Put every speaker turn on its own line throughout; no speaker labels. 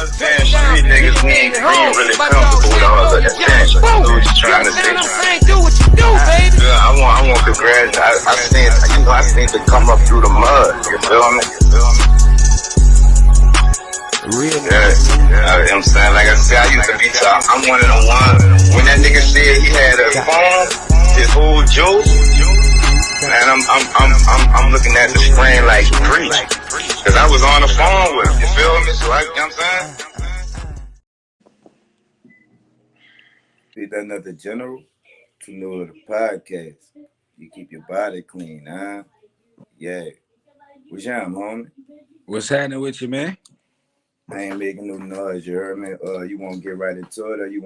Damn, street niggas, we ain't really comfortable with all the attention. So what you trying to say?
Do what you do, baby.
Yeah, I want congrats. I seen to come up through the mud. You feel me?
Real.
Yeah, I'm saying, like I said, I used to be top. I'm one of the ones. When that nigga said he had a phone, his whole joke, and I'm looking at the screen like preach, cause I was on the phone with him. You feel me? So you know what I'm saying?
Be that another general to Nola Podcast. You keep your body clean, huh? Yeah. What's up, homie?
What's happening with you, man?
I ain't making no noise, you heard me? You want to get right into it, or you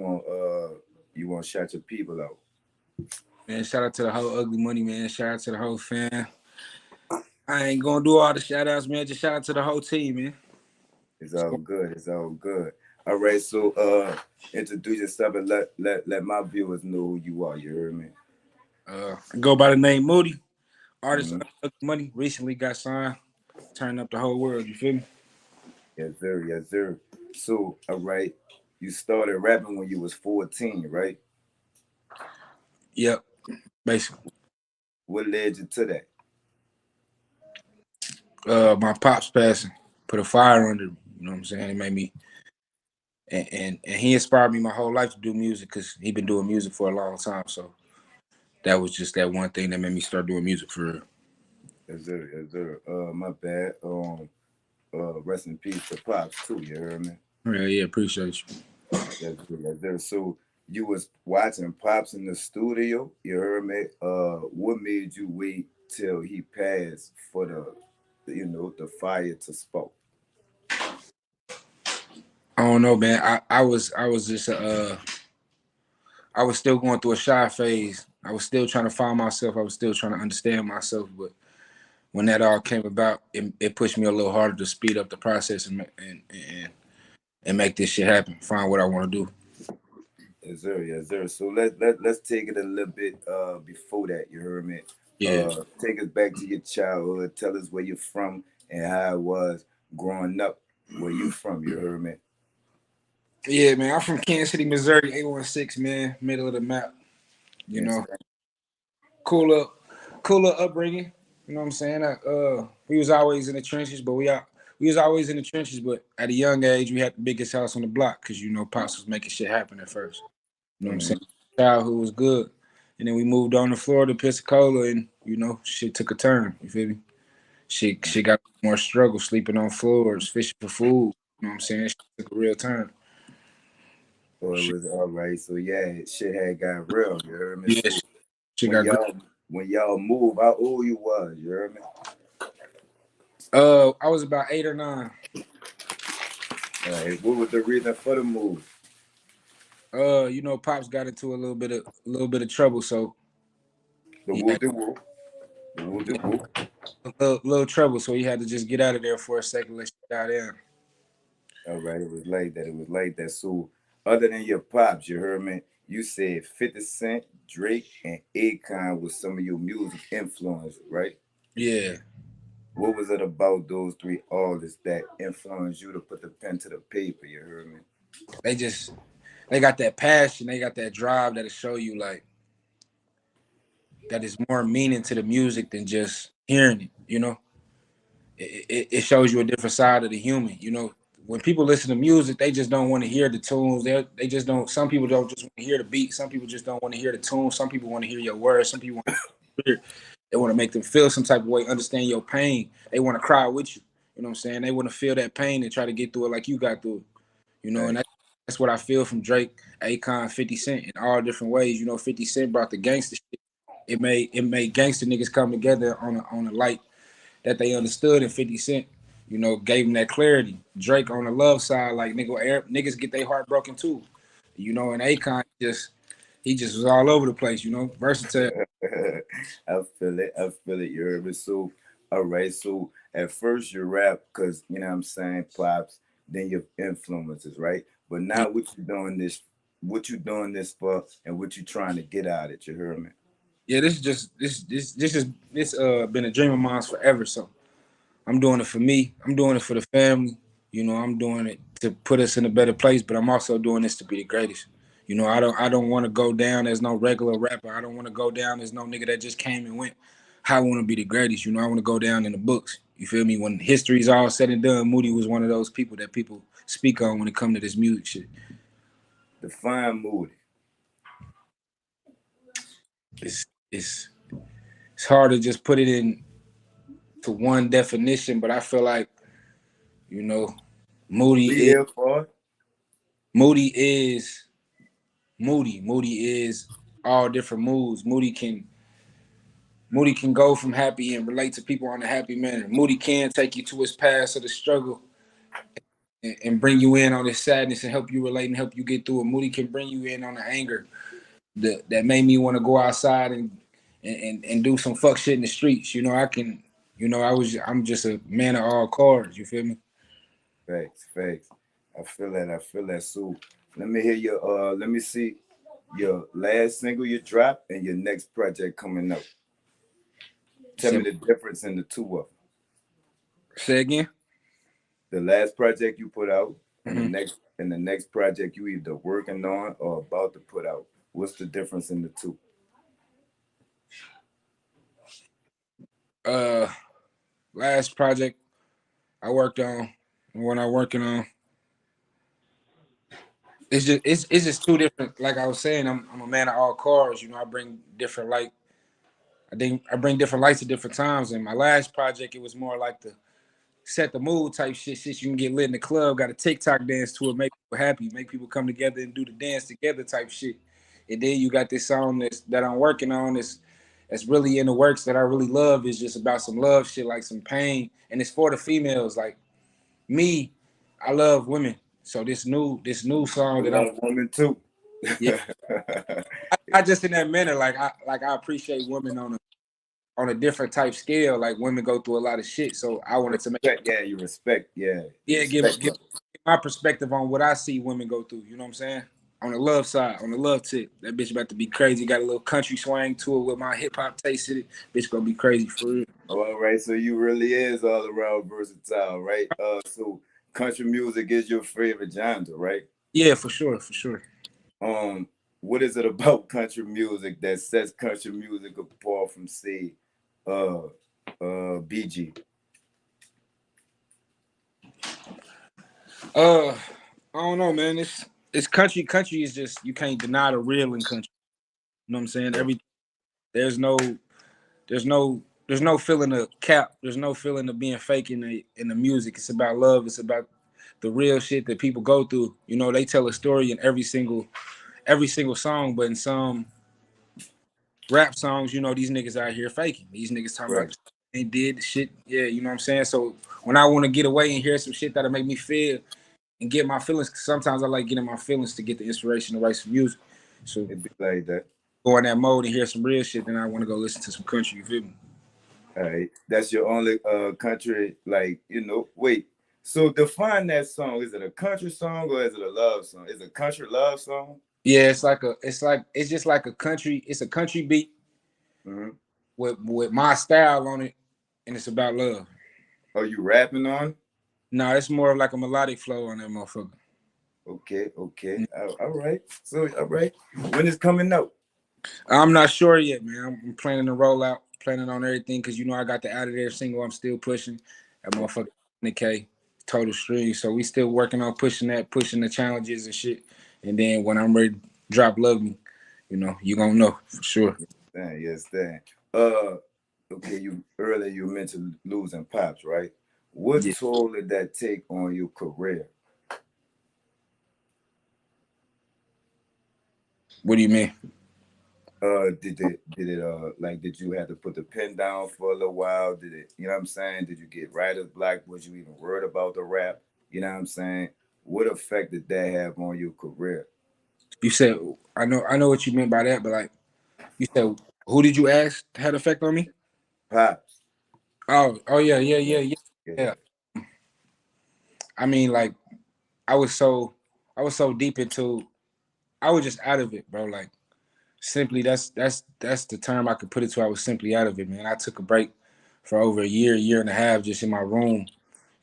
want to shout your people out?
Man, shout out to the whole Ugly Money, man. Shout out to the whole fan. I ain't gonna do all the shout outs, man. Just shout out to the whole team, man.
It's all good. It's all good. All right, so introduce yourself and let my viewers know who you are, you heard me?
I go by the name Moody. Artist Ugly Money. Recently got signed. Turning up the whole world, you feel me?
Yes, sir. Yes, sir. So, all right, you started rapping when you was 14, right?
Yep, basically.
What led you to that?
My pops passing put a fire under me. You know what I'm saying? It made me, and he inspired me my whole life to do music because he been doing music for a long time. So that was just that one thing that made me start doing music for real.
Yes, sir. Yes, sir. My bad. Rest in peace to Pops too. You heard me?
Yeah, appreciate you.
Yes, sir. Yes, sir. So you was watching Pops in the studio. You heard me? What made you wait till he passed for the fire to spark?
I don't know, man. I was just I was still going through a shy phase. I was still trying to find myself. I was still trying to understand myself. But when that all came about, it pushed me a little harder to speed up the process and make this shit happen. Find what I want to do.
Yes, sir. Yes, sir. So let's take it a little bit before that. You heard me?
Yeah.
Take us back to your childhood. Tell us where you're from and how it was growing up. Where you from? You heard me?
Yeah, man. I'm from Kansas City, Missouri, 816, man. Middle of the map. You know, cool upbringing. You know what I'm saying? We was always in the trenches, but we was always in the trenches. But at a young age, we had the biggest house on the block because Pops was making shit happen at first. You know what I'm saying? Childhood was good, and then we moved on to Florida, Pensacola, and shit took a turn. You feel me? Shit got more struggle, sleeping on floors, fishing for food. You know what I'm saying? Shit took a real turn.
So it was all right. So yeah, shit had got real. You heard me?
Yeah,
so when y'all moved, how old you was? You heard me?
I was about 8 or 9.
All right. What was the reason for the move?
Pops got into a little bit of trouble, so
The
little trouble, so he had to just get out of there for a second, let shit die down.
All right, it was like that. So, other than your pops, you heard me. You said 50 Cent, Drake, and Akon was some of your music influence, right?
Yeah.
What was it about those three artists that influenced you to put the pen to the paper? You heard me.
They got that passion, they got that drive that'll show you like that is more meaning to the music than just hearing it. It shows you a different side of the human. When people listen to music, they just don't want to hear the tunes. They just don't. Some people don't just want to hear the beat. Some people just don't want to hear the tune. Some people want to hear your words. Some people want to hear. They want to make them feel some type of way, understand your pain. They want to cry with you. You know what I'm saying? They want to feel that pain and try to get through it like you got through it. And that's what I feel from Drake, Akon, 50 Cent in all different ways. 50 Cent brought the gangster shit. It made gangster niggas come together on a light that they understood, and 50 Cent, gave them that clarity. Drake on the love side, like niggas get their heart broken too. And Akon he just was all over the place, versatile.
I feel it. You heard me. So, all right. So at first you rap because what I'm saying, Pops, then your influences, right? But now what you doing this for, and what you trying to get out of it, you heard me?
Yeah, this been a dream of mine forever. So I'm doing it for me. I'm doing it for the family. You know, I'm doing it to put us in a better place, but I'm also doing this to be the greatest. You know, I don't want to go down as no regular rapper. I don't want to go down as no nigga that just came and went. I want to be the greatest. You know, I want to go down in the books. You feel me? When history's all said and done, Moody was one of those people that people speak on when it comes to this music shit.
Define Moody.
It's it's it's hard to just put it in to one definition, but I feel like, you know, Moody
We
is
here for
Moody is Moody. Moody is all different moods. Moody can go from happy and relate to people on a happy manner. Moody can take you to his past of the struggle and bring you in on his sadness and help you relate and help you get through it. Moody can bring you in on the anger that made me want to go outside and do some fuck shit in the streets. You know, I can, you know, I'm just a man of all cards. You feel me?
facts, facts. I feel that. I feel that. So let me hear your let me see your last single you dropped and your next project coming up. Tell me the difference in the two of them.
Say again.
The last project you put out and
Mm-hmm.
the next project you either working on or about to put out. What's the difference in the two?
Last project I worked on and what I'm working on. It's just two different. Like I was saying, I'm a man of all cards. You know, I bring different light. I think I bring different lights at different times. And my last project, it was more like the set the mood type shit. Shit you can get lit in the club. Got a TikTok dance to it, make people happy, make people come together and do the dance together type shit. And then you got this song that I'm working on. That's really in the works that I really love. Is just about some love shit, like some pain, and it's for the females. Like me, I love women. So this new
I
song that I'm
love women too.
yeah, I just in that manner, I appreciate women on a different type scale. Like women go through a lot of shit. So I wanted to make
Yeah, you respect. Yeah, you
yeah,
respect
give
them.
my perspective on what I see women go through. You know what I'm saying? On the love side, on the love tip, that bitch about to be crazy. Got a little country swang to it with my hip hop taste in it. Bitch gonna be crazy for real.
All right, so you really is all around versatile, right? So country music is your favorite genre, right?
Yeah, for sure, for sure.
Um, what is it about country music that sets country music apart from, say, uh, BG?
I don't know, man. It's country. Country is just you can't deny the real in country. You know what I'm saying? There's no there's no there's no feeling of cap. There's no feeling of being fake in the music. It's about love. It's about the real shit that people go through. You know, they tell a story in every single song, but in some rap songs, you know, these niggas out here faking. These niggas talking about
Right.
the shit they did the shit. Yeah, you know what I'm saying? So when I want to get away and hear some shit that'll make me feel and get my feelings, 'cause sometimes I like getting my feelings to get the inspiration to write some music. So
It be like that.
go in that mode and hear some real shit, then I want to go listen to some country. You feel me?
All right. That's your only country, like, wait. So define that song. Is it a country song or is it a love song? Is it a country love song?
Yeah, it's just like a country. It's a country beat
Mm-hmm.
with my style on it, and it's about love.
Are you rapping on?
No, it's more of like a melodic flow on that motherfucker.
Okay, okay. All right. So, all right. When is coming out?
I'm not sure yet, man. I'm planning to roll out, planning on everything because you know I got the Out of There single. I'm still pushing that motherfucker. K total stream. So we still working on pushing that, pushing the challenges and shit. And then when I'm ready to drop Love Me, you know, you gonna know for sure.
Damn, yes, damn. Uh, okay. You earlier you mentioned losing pops, right? What
Yeah.
toll did that take on your career?
What do you mean?
Did you have to put the pen down for a little while? Did it, you know what I'm saying? Did you get writer's block? Was you even worried about the rap? You know what I'm saying? What effect did that have on your career?
You said I know what you meant by that, but like you said, who did you ask had effect on me?
Pops.
Oh yeah, yeah, yeah,
Yeah,
yeah.
yeah.
Yeah. I mean, like I was so I was so deep into I was just out of it, bro. Like simply that's the term I could put it to. I was simply out of it, man. I took a break for over a year and a half just in my room,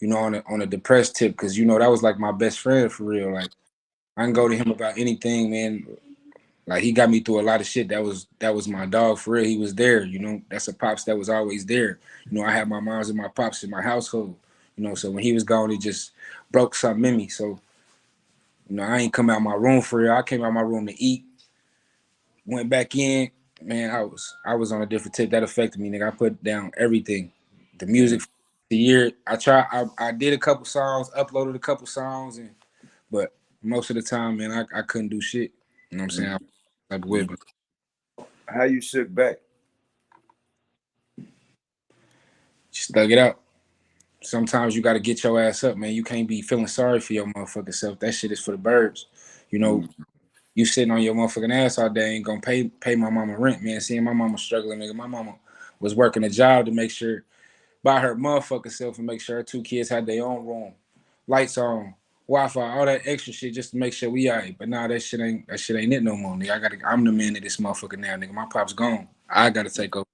you know, on a depressed tip, because you know that was like my best friend for real. Like I can go to him about anything, man. Like he got me through a lot of shit. That was my dog for real. He was there, you know. That's a pops that was always there. You know, I had my moms and my pops in my household. You know, so when he was gone, it just broke something in me. So, you know, I ain't come out my room for real. I came out my room to eat, went back in. Man, I was on a different tip. That affected me, nigga. I put down everything. The music
Mm.
for the year. I did a couple songs, uploaded a couple songs, but most of the time, man, I couldn't do shit. You know what I'm saying?
Mm.
Like
Mm.
with, but
How you shook back?
just thug it out. Sometimes you got to get your ass up, man. You can't be feeling sorry for your motherfucking self. That shit is for the birds. You know,
Mm.
you sitting on your motherfucking ass all day ain't gonna pay my mama rent, man. Seeing my mama struggling, nigga. My mama was working a job to make sure by her motherfucking self and make sure her two kids had their own room, lights on, Wi-Fi, all that extra shit just to make sure we alright. But nah, that shit ain't it no more, nigga. I'm the man of this motherfucker now, nigga. My pop's gone. I gotta take over.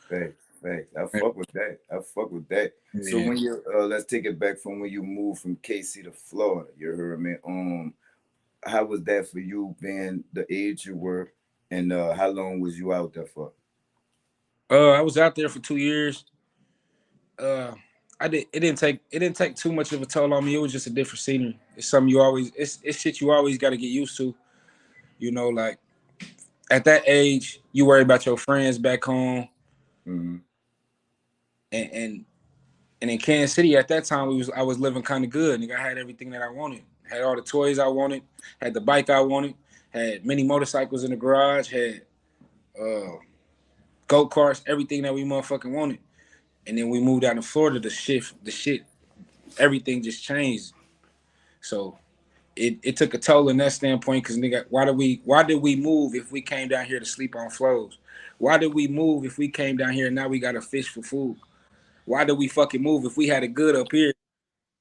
Facts, facts. I fuck with that. I fuck with that. So
Yeah.
when you let's take it back from when you moved from KC to Florida. You heard me. How was that for you, being the age you were, and how long was you out there for?
I was out there for 2 years. uh it didn't take too much of a toll on me. It was just a different scenery. It's something you always it's shit you always gotta get used to. You know, like at that age, you worry about your friends back home
Mm-hmm.
and in Kansas City at that time I was living kinda good. Nigga, I had everything that I wanted. Had all the toys I wanted, had the bike I wanted, had many motorcycles in the garage, had uh go-karts, everything that we motherfucking wanted. And then we moved out to Florida, the shit, everything just changed. So it took a toll in that standpoint because nigga, why did we move if we came down here to sleep on floors? Why did we move if we came down here and now we gotta fish for food? Why did we fucking move if we had it good up here,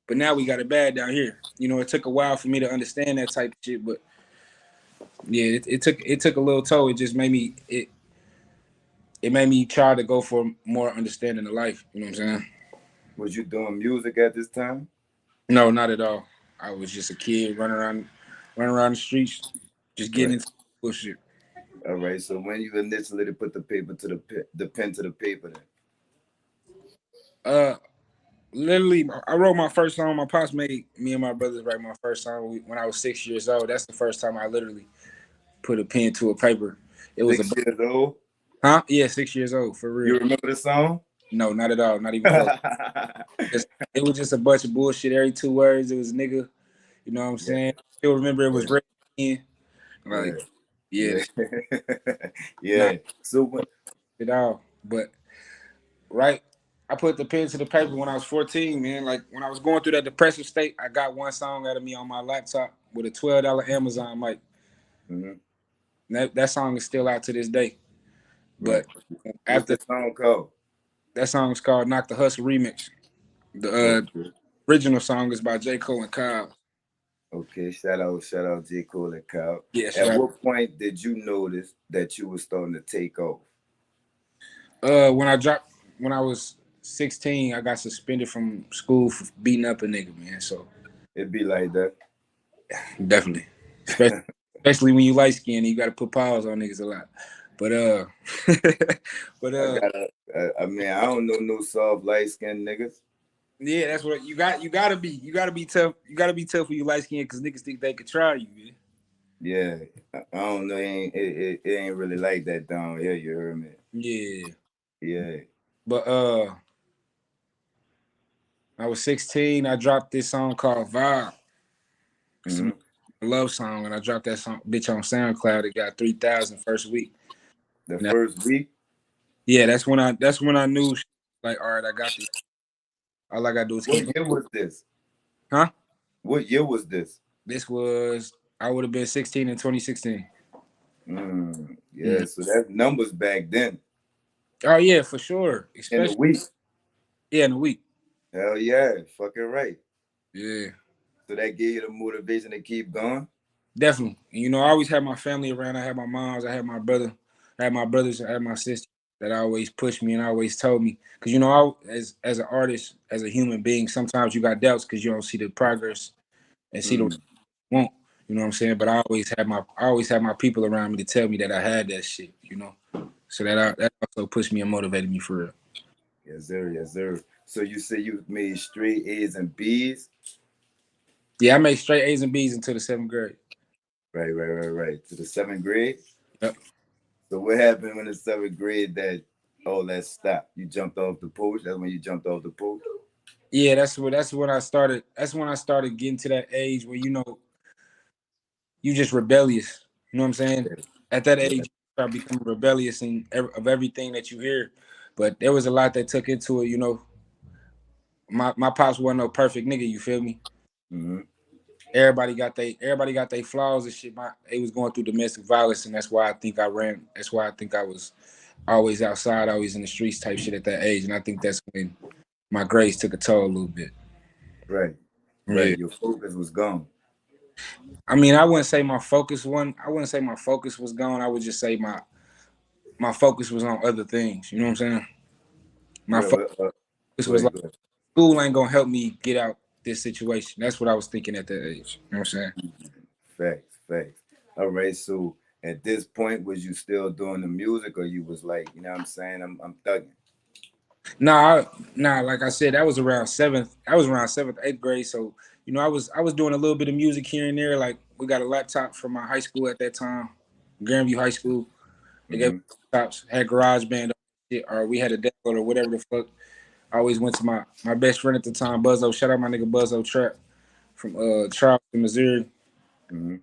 but now we got it bad down here? You know, it took a while for me to understand that type of shit, but yeah, it took a little toll. It just made me it made me try to go for more understanding of life. You know what I'm saying?
Was you doing music at this time?
No, not at all. I was just a kid running around the streets, just getting
Right.
into bullshit.
All right. So when you initially put the paper to the pen to the paper, then
Uh, Literally, I wrote my first song. My pops made me and my brothers write my first song when I was 6 years old. That's the first time I literally put a pen to a paper. It was a
6 years old.
huh? Yeah, 6 years old for
You
real.
remember the song?
No, not at all. Not even close. Just, it was just a bunch of bullshit. Every 2 words, it was nigga. You know what I'm
Yeah,
saying? Still remember it
yeah,
was red.
yeah,
Like, yeah,
yeah,
not
yeah. So when,
at all. But right, I put the pen to the paper when I was 14, man. Like when I was going through that depressive state, I got one song out of me on my laptop with a $12 Amazon mic.
mhm,
That song is still out to this day.
right.
But
What's
after
the song called?
that song is called "Knock the Hustle Remix." The
Okay.
original song is by J. Cole and Kyle.
Okay, shout out J. Cole and Kyle.
Yeah,
At
shout out.
what point did you notice that you were starting to take off?
When I was 16, I got suspended from school for beating up a nigga, man. So
It'd be like that.
definitely, especially when you light skinned, you got to put paws on niggas a lot. But but
I gotta. I mean, I don't know no soft light skinned niggas.
yeah, that's what you got. You gotta be. You gotta be tough. You gotta be tough when you light skinned because niggas think they could try you, man.
Yeah, I don't know. It ain't really like that down here. You heard me?
Yeah,
Yeah.
but I was 16. I dropped this song called "Vibe." It's
Hmm.
a love song, and I dropped that song, bitch, on SoundCloud. It got 3,000 first week.
The
And
first week.
yeah, that's when I knew, like, all right, I got this. All I gotta do is
What
keep,
year was this?
huh?
What year was this?
This was I would have been 16 in 2016.
Yeah.
Mm.
So that numbers back then
Oh yeah, for sure.
in the
Especially
week.
yeah, in the week.
Hell yeah, fucking right.
Yeah,
So that gave you the motivation to keep going.
definitely. And, you know, I always had my family around. I had my moms. I had my brother. I had my brothers. I had my sister. that always pushed me and always told me, because you know, as an artist, as a human being, sometimes you got doubts because you don't see the progress and see the want. You know what I'm saying? But I always had my people around me to tell me that I had that shit. You know, so that also pushed me and motivated me for real.
Yes, sir. Yes, sir. So you say you made straight A's and B's?
Yeah, I made straight A's and B's until the 7th grade.
Right. To the 7th grade?
Yep.
So what happened in the 7th grade that all that stopped? You jumped off the porch? That's when you jumped off the porch?
Yeah, that's when I started. That's when I started getting to that age where you know you just rebellious. You know what I'm saying? At that age,
Yeah.
you start becoming rebellious of everything that you hear. But there was a lot that took into it. You know, my pops wasn't no perfect nigga. You feel me?
Mm-hmm.
Everybody got they flaws and shit. They was going through domestic violence, and that's why I think I ran. That's why I think I was always outside, always in the streets type shit at that age. And I think that's when my grades took a toll a little bit.
Right.
Yeah.
Your focus was gone.
I mean, I wouldn't say my focus was gone. I would just say my focus was on other things. You know what I'm saying? My
Yeah,
focus
go
was
ahead,
like,
go ahead.
school ain't gonna help me get out this situation. That's what I was thinking at that age. You know what I'm saying?
Facts. All right, so at this point, was you still doing the music, or you was like, you know what I'm saying, I'm thugging?
Nah, like I said, that was around seventh. I was around 7th, 8th grade. So, you know, I was doing a little bit of music here and there. Like we got a laptop from my high school at that time, Grandview High School. They gave
Mm-hmm.
me laptops, had garage band or we had a deck or whatever the fuck. I always went to my best friend at the time, Buzzo. Shout out my nigga Buzzo Trap from Charleston, Missouri.
Mm-hmm.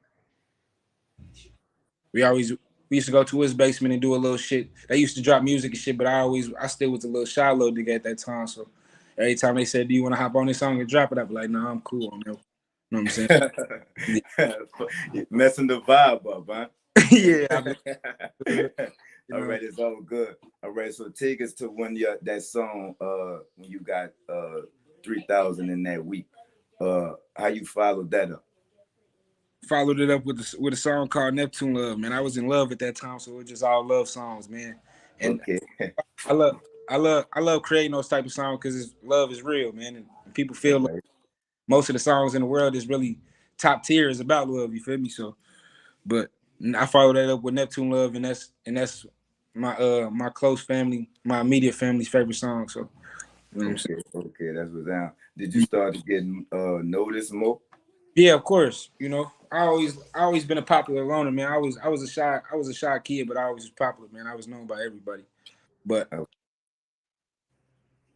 We always we used to go to his basement and do a little shit. They used to drop music and shit, but I still was a little shy little nigga at that time. So every time they said, "Do you want to hop on this song and drop it?" I'd be like, "Nah, I'm cool on that." You know what I'm saying?
Messing the vibe up, huh?
Yeah, I mean, you
All
know.
right, it's all good. All right, so take us to when that song when you got 3,000 in that week. How you followed that up?
Followed it up with a song called Neptune Love, man. I was in love at that time, so it was just all love songs, man. And
Okay.
I love creating those type of songs because love is real, man, and people
All
feel like
right.
most of the songs in the world is really top tier is about love. You feel me? So, but I followed that up with Neptune Love, and that's my close family, my immediate family's favorite song. So, you know what I'm saying?
Okay, that's what's down. Did you start to get noticed more?
Yeah, of course. You know, I always been a popular loner, man. I was a shy kid, but I always was popular, man. I was known by everybody. But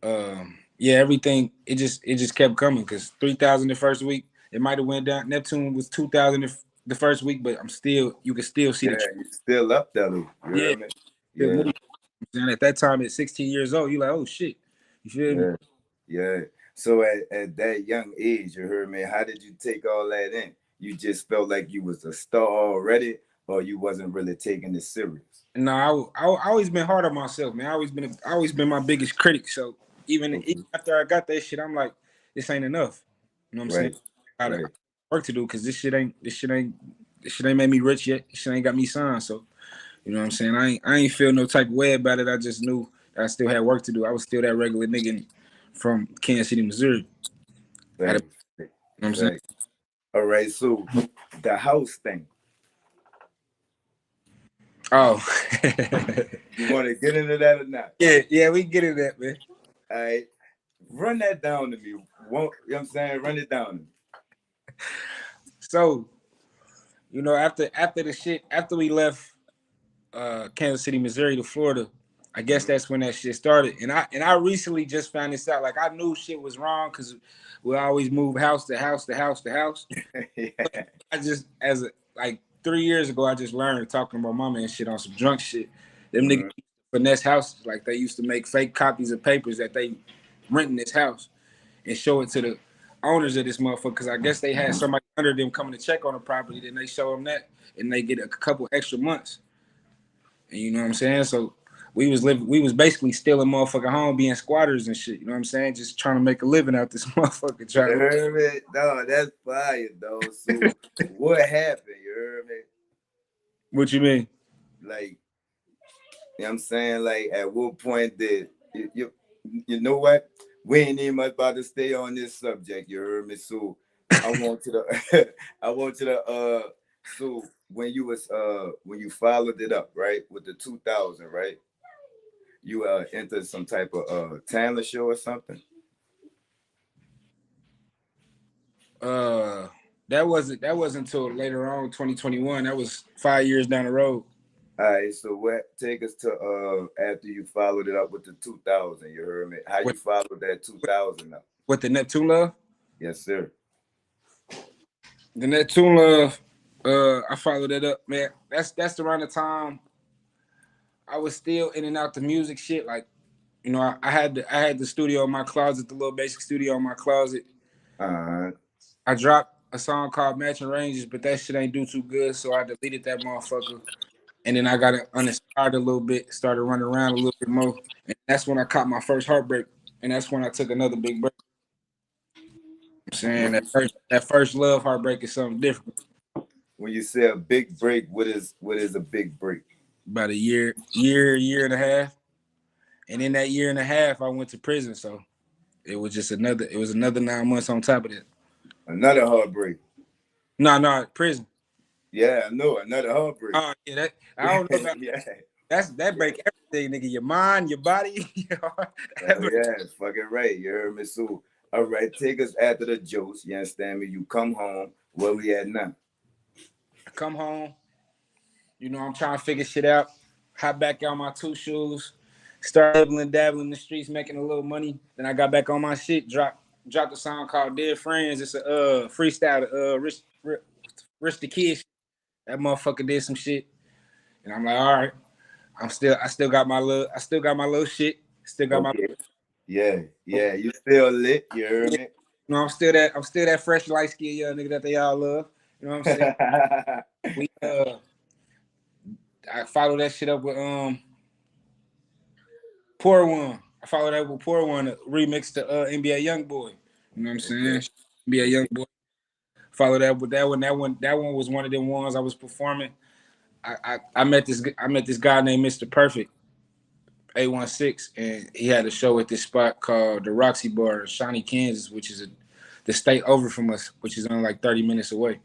Oh,
yeah, everything it just kept coming because 3,000 the first week. It might have went down. Neptune was 2,000 the first week, but you can still see
yeah,
the
you still up there, though. You
yeah,
heard me?
still
Yeah,
moving. And at that time, at 16 years old, you're like, oh shit, you feel me?
yeah, yeah. So at that young age, you heard me. How did you take all that in? You just felt like you was a star already, or you wasn't really taking it serious?
No, I always been hard on myself, man. I always been my biggest critic. So even
Okay,
after I got that shit, I'm like, this ain't enough. You know what I'm saying?
right,
I got
right.
work to do because this shit ain't made me rich yet. This shit ain't got me signed. So you know what I'm saying? I ain't feel no type of way about it. I just knew that I still had work to do. I was still that regular nigga from Kansas City, Missouri. You know
Thanks,
what I'm saying?
thanks. All right, so the house thing.
Oh,
You want to get into that or not?
yeah, we get it that, man.
All right, run that down to me. Won't, you know what I'm saying? Run it down to me.
So you know, after we left Kansas City, Missouri to Florida. I guess that's when that shit started. And I recently just found this out. Like I knew shit was wrong because we always move house to house to house to house.
Yeah.
I just like 3 years ago, I just learned talking about mama and shit on some drunk shit. Them niggas
Mhm.
finesse houses. Like they used to make fake copies of papers that they rent in this house and show it to the owners of this motherfucker. Because I guess they had somebody under them coming to check on the property. Then they show them that and they get a couple extra months. And you know what I'm saying? So we was basically stealing motherfucking home, being squatters and shit. You know what I'm saying? Just trying to make a living out this motherfucker.
You
Trying to,
heard me? No, that's fire, though. So, what happened? You heard me?
what you mean?
Like, know what I'm saying? Like, at what point did you know what? We ain't even much about to stay on this subject. You heard me? So I want to the I want to the so when you followed it up, right, with the 2000, right? You entered some type of talent show or something?
Uh, that wasn't until later on, 2021. That was 5 years down the road.
All right, so what take us to after you followed it up with the 2000, you heard me? How you
With
followed that 2000 up?
with the Neptune Love,
Yes, sir.
the Neptune Love. I followed that up, man. That's around the time I was still in and out the music shit. Like, I had the studio in my closet, the little basic studio in my closet.
Uh-huh.
I dropped a song called Matching Ranges, but that shit ain't do too good, so I deleted that motherfucker. And then I got uninspired a little bit, started running around a little bit more, and that's when I caught my first heartbreak, and that's when I took another big break. I'm saying
When you
that first love heartbreak is something different.
when you say a big break, what is a big break?
About a year and a half, and in that year and a half, I went to prison. So it was another 9 months on top of that.
Another heartbreak.
No, no, prison.
Yeah, I know, another heartbreak.
Oh yeah, that I don't know about
Yeah.
that
Yeah.
break everything, nigga. Your mind, your body. That
Hell
break-
yeah, fucking right. You heard me? So, all right, take us after the jokes. You understand me? You come home. Where we at now?
I come home. I'm trying to figure shit out. Hop back on my two shoes. Start dabbling in the streets, making a little money. Then I got back on my shit. Dropped a song called "Dead Friends." It's a freestyle. Rich the Kid. That motherfucker did some shit, and I'm like, all right. I still got my little shit. Still got my.
Okay. Yeah, yeah. You still lit. You heard
Yeah,
me?
I'm still that fresh light skinned young nigga that they all love. You know what I'm saying? We I follow that shit up with Poor One. I followed that with Poor One, a remix to NBA YoungBoy. You know what I'm
Okay.
saying? NBA
Okay.
YoungBoy. Follow that with that one. That one was one of them ones I was performing. I met this guy named Mr. Perfect, 816, and he had a show at this spot called the Roxy Bar in Shawnee, Kansas, which is the state over from us, which is only like 30 minutes away.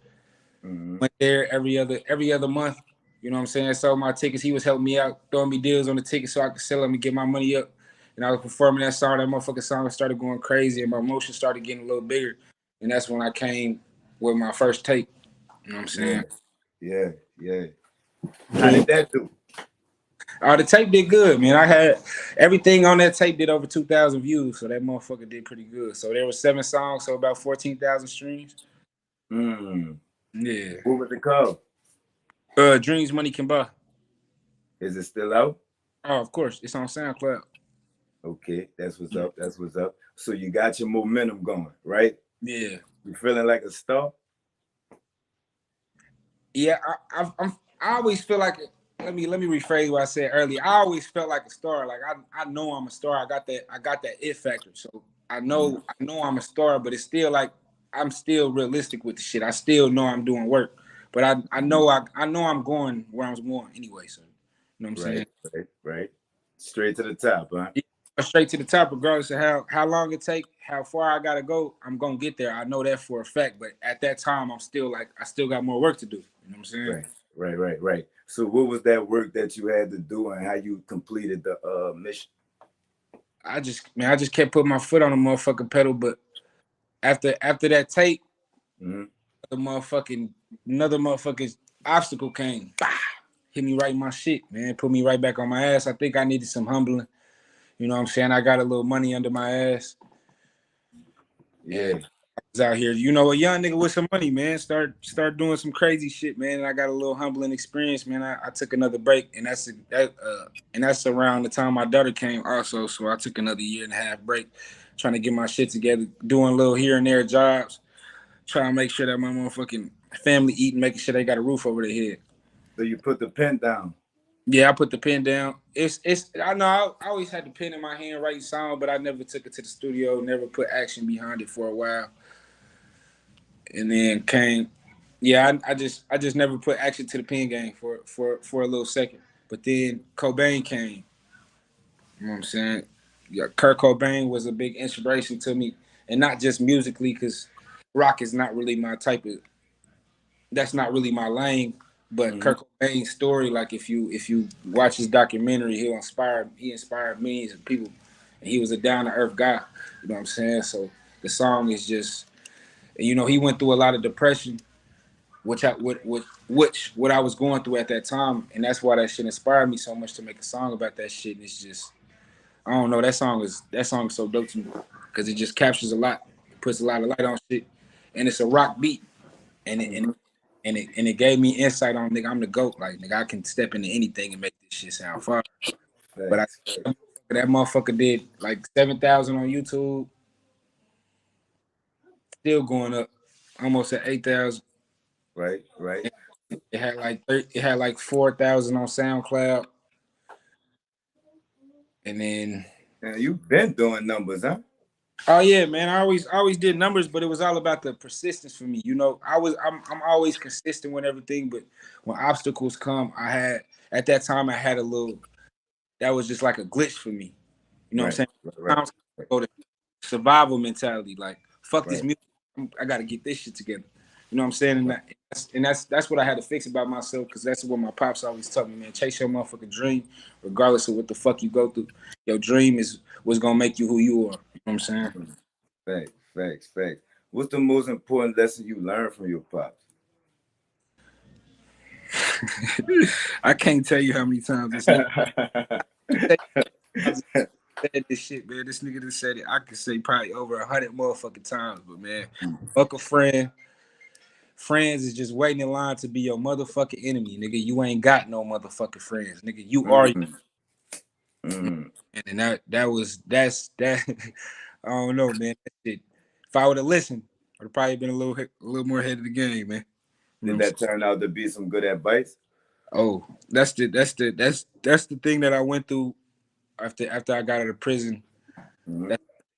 Mm-hmm.
Went there every other month. You know what I'm saying? Sold my tickets. He was helping me out, throwing me deals on the tickets so I could sell them and get my money up. And I was performing that song. That motherfucking song started going crazy, and my emotions started getting a little bigger. And that's when I came with my first tape. You know what I'm
Yeah,
saying?
yeah, yeah. How
Dream.
did that do?
The tape did good, man. I had everything on that tape did over 2,000 views, so that motherfucker did pretty good. So there were 7 songs, so about 14,000 streams.
Mm.
Yeah.
What was it called?
Dreams Money Can Buy.
Is it still out?
Oh, of course, it's on SoundCloud.
Okay, that's what's up. That's what's up. So you got your momentum going, right?
Yeah.
You feeling like a star?
Yeah, I always feel like let me rephrase what I said earlier. I always felt like a star. Like I know I'm a star. I got that it factor. So I
Mm.
know I know I'm a star, but it's still like I'm still realistic with the shit. I still know I'm doing work. But I know I'm going where I'm going anyway. So you know what I'm
Right,
saying?
right, right. Straight to the top, huh?
Yeah, straight to the top, regardless of how long it take, how far I gotta go, I'm gonna get there. I know that for a fact. But at that time, I'm still like I still got more work to do. You know what I'm saying?
Right, right, right, right. So what was that work that you had to do and how you completed the mission?
I just kept putting my foot on the motherfucking pedal, but after that tape,
Mm-hmm.
the motherfucking another motherfucking obstacle came. Bah! Hit me right in my shit, man. Put me right back on my ass. I think I needed some humbling. You know what I'm saying? I got a little money under my ass.
Yeah,
And I was out here, a young nigga with some money, man. Start doing some crazy shit, man. And I got a little humbling experience, man. I took another break, and that's around the time my daughter came also. So I took another year and a half break, trying to get my shit together, doing little here and there jobs, trying to make sure that my motherfucking family eating, making sure they got a roof over their head.
so you put the pen down.
Yeah, I put the pen down. It's I know I always had the pen in my hand writing song, but I never took it to the studio, never put action behind it for a while. And then came, yeah, I just never put action to the pen game for a little second. But then Cobain came. You know what I'm saying? Yeah, Kurt Cobain was a big inspiration to me, and not just musically, because rock is not really my type of. That's not really my lane. But
Mm-hmm.
Kurt Cobain's story, like if you watch his documentary, he inspired millions of people, and he was a down to earth guy. You know what I'm saying? So the song is just, he went through a lot of depression, which what I was going through at that time, and that's why that shit inspired me so much to make a song about that shit. And it's just, I don't know, that song is so dope to me because it just captures a lot, puts a lot of light on shit, and it's a rock beat, and it and
Mm-hmm.
and it gave me insight on, nigga, I'm the GOAT. Like, nigga, I can step into anything and make this shit sound fire. But
Facts, facts.
that motherfucker did like 7,000 on YouTube, still going up, almost at 8,000.
Right, right.
It had like 4,000 on SoundCloud, and then
And you've been doing numbers, huh?
oh yeah, man, I always did numbers, but it was all about the persistence for me. I'm always consistent with everything, but when obstacles come, at that time I had a little, that was just like a glitch for me. You know what I'm
Right,
saying?
right,
Sometimes I
right,
go to survival mentality, like fuck this
right.
music, I got to get this shit together. You know what I'm saying?
Right.
And that's what I had to fix about myself, because that's what my pops always taught me, man. Chase your motherfucking dream, regardless of what the fuck you go through. Your dream is what's gonna make you who you are. You know what I'm saying?
Mhm. Facts, facts, facts. What's the most important lesson you learned from your pops?
I can't tell you how many times this nigga said this shit, man. This nigga just said it. I could say probably over 100 motherfucking times, but man, fuck a friend. Friends is just waiting in line to be your motherfucking enemy, nigga. You ain't got no motherfucking friends, nigga. You are,
Mm, mm.
and that's that. I don't know, man. That shit, if I would have listened, I'd have probably been a little more ahead of the game, man. You know what
Did
I'm
that
saying?
turn out to be some good advice?
Oh, that's the thing that I went through after I got out of prison.
Mm-hmm.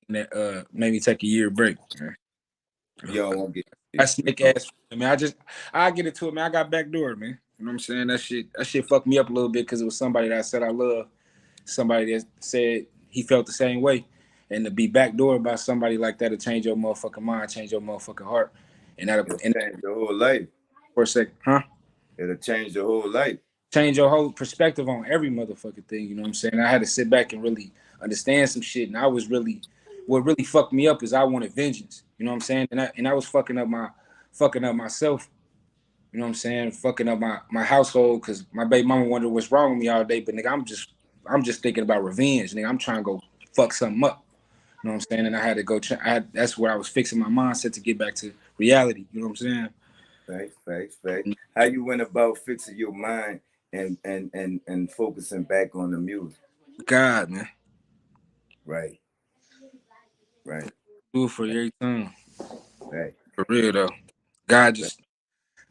That made me take a year break. Man.
You don't want to
I
get,
snake ass. I mean, I get it to it, man. I got backdoor, man. You know what I'm saying? That shit fucked me up a little bit because it was somebody that I said I love, somebody that said he felt the same way, and to be backdoored by somebody like that to change your motherfucking mind, change your motherfucking heart, and that
it'll
and
change your whole life.
for a second, huh?
It'll change your whole life.
Change your whole perspective on every motherfucking thing. You know what I'm saying? I had to sit back and really understand some shit, and what really fucked me up is I wanted vengeance. You know what I'm saying? And I was fucking up myself. You know what I'm saying? Fucking up my household because my baby mama wondered what's wrong with me all day. But nigga, I'm just thinking about revenge. Nigga, I'm trying to go fuck something up. You know what I'm saying? And I had to go. That's where I was fixing my mindset to get back to reality. You know what I'm saying?
Facts, facts, facts. How you went about fixing your mind and focusing back on the music?
God, man,
Right, right,
do it for you every time.
right.
For real though. God just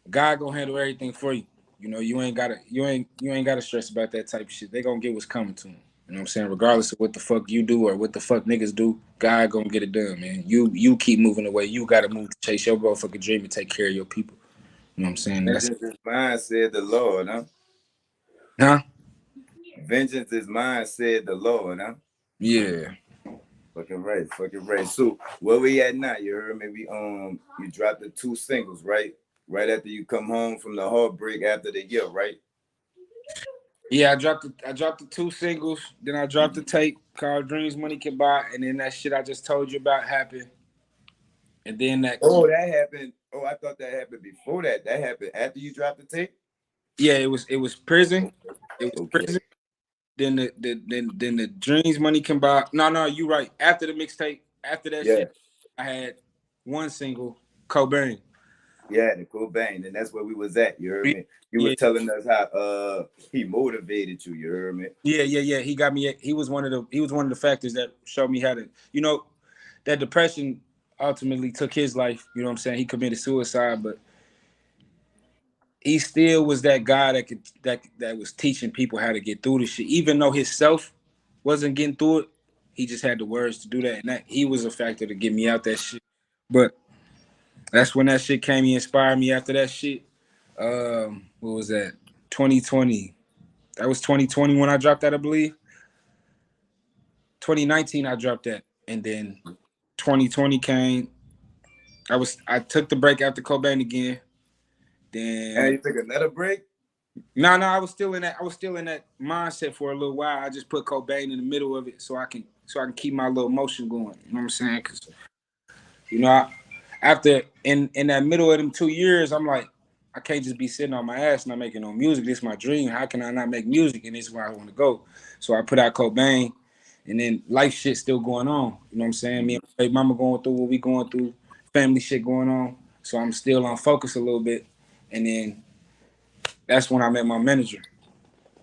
God gonna handle everything for you. You know, you ain't gotta stress about that type of shit. They gonna get what's coming to them. You know what I'm saying? Regardless of what the fuck you do or what the fuck niggas do, God gonna get it done, man. You keep moving away. You gotta move to chase your motherfucking dream and take care of your people. You know what I'm saying? And that's
Vengeance is mine, said the Lord, huh?
huh?
Vengeance is mine, said the Lord, huh?
Yeah.
Fucking right, fucking right. So where we at now? You heard me? You dropped the two singles, right? Right after you come home from the heartbreak after the year, right?
Yeah, I dropped the two singles, then I dropped the tape called Dreams Money Can Buy, and then that shit I just told you about happened. And then
Oh, that happened. Oh, I thought that happened before that. That happened after you dropped the tape.
yeah, it was prison. It was
Okay.
prison. Then the Dreams Money Can Buy. No, you right. After the mixtape, after that
Yeah,
shit, I had one single, Cobain.
yeah, the cool bang, and that's where we was at. You heard
Yeah,
me. You was
yeah,
telling us how he motivated you. You heard me.
yeah. He got me. He was one of the factors that showed me how to. That depression ultimately took his life. You know what I'm saying? He committed suicide, but he still was that guy that was teaching people how to get through this shit. Even though himself wasn't getting through it, he just had the words to do that, and that he was a factor to get me out that shit. But that's when that shit came. He inspired me after that shit. What was that? 2020. That was 2020 when I dropped that, I believe. 2019 I dropped that, and then 2020 came. I took the break after Cobain again.
And
Then
you took another break?
no, I was still in that mindset for a little while. I just put Cobain in the middle of it so I can keep my little motion going. You know what I'm saying? Because after in that middle of them 2 years, I'm like, I can't just be sitting on my ass not making no music. This is my dream. How can I not make music? And this is where I want to go. So I put out Cobain, and then life shit still going on. You know what I'm saying? Me and my baby mama going through what we going through, family shit going on. So I'm still on focus a little bit. And then that's when I met my manager.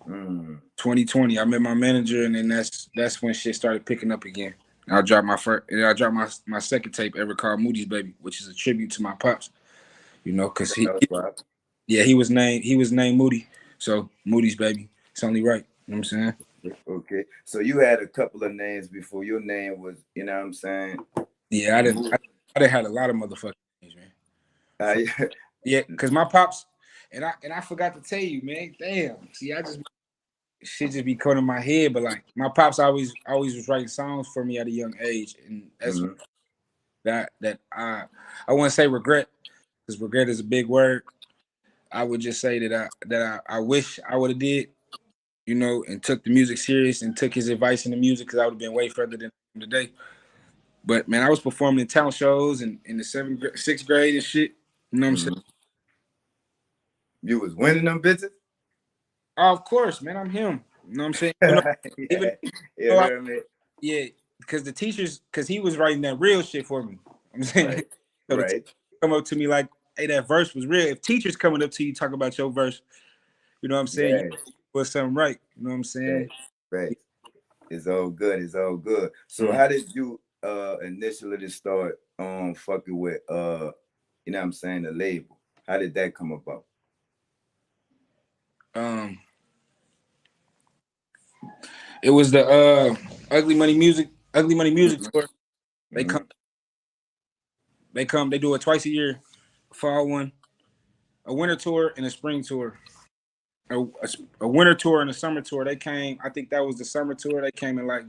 2020, I met my manager, and then that's when shit started picking up again. I dropped my second tape ever called Moody's Baby, which is a tribute to my pops. You know, because he was named Moody. So Moody's Baby. It's only right. You know what I'm saying?
Okay. So you had a couple of names before your name was, you know what I'm saying?
Yeah, I didn't had a lot of motherfucking names, man. Yeah, because my pops, and I forgot to tell you, man. Damn. See, shit just be coming in my head, but like my pops always was writing songs for me at a young age, and that's that I wouldn't say regret, because regret is a big word. I would just say that I wish I would have did, you know, and took the music serious and took his advice in the music, because I would have been way further than I am today. But man, I was performing in talent shows and in the sixth grade and shit. You know what I'm saying?
You was winning them bitches?
Oh, of course, man. I'm him. You know what I'm saying? Yeah, because the teachers, because he was writing that real shit for me. I'm saying,
right.
So the teachers come up to me like, "Hey, that verse was real." If teachers coming up to you talk about your verse, you know what I'm saying? You put something right. You know what I'm saying?
Right. It's all good. It's all good. So how did you initially start fucking with you know what I'm saying, the label? How did that come about?
It was the Ugly Money Music tour. They they do it twice a year. Fall one, a winter tour and a spring tour. A winter tour and a summer tour. They came, I think that was the summer tour. They came in like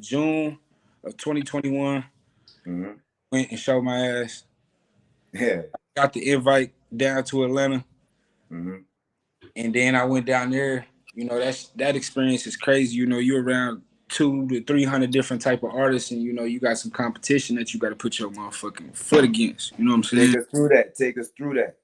June of 2021. Went and showed my ass.
Yeah.
Got the invite down to Atlanta. And then I went down there. You know, that experience is crazy. You know, you're around 200 to 300 different type of artists, and you know, you got some competition that you got to put your motherfucking foot against. You know what I'm saying?
Take us through that.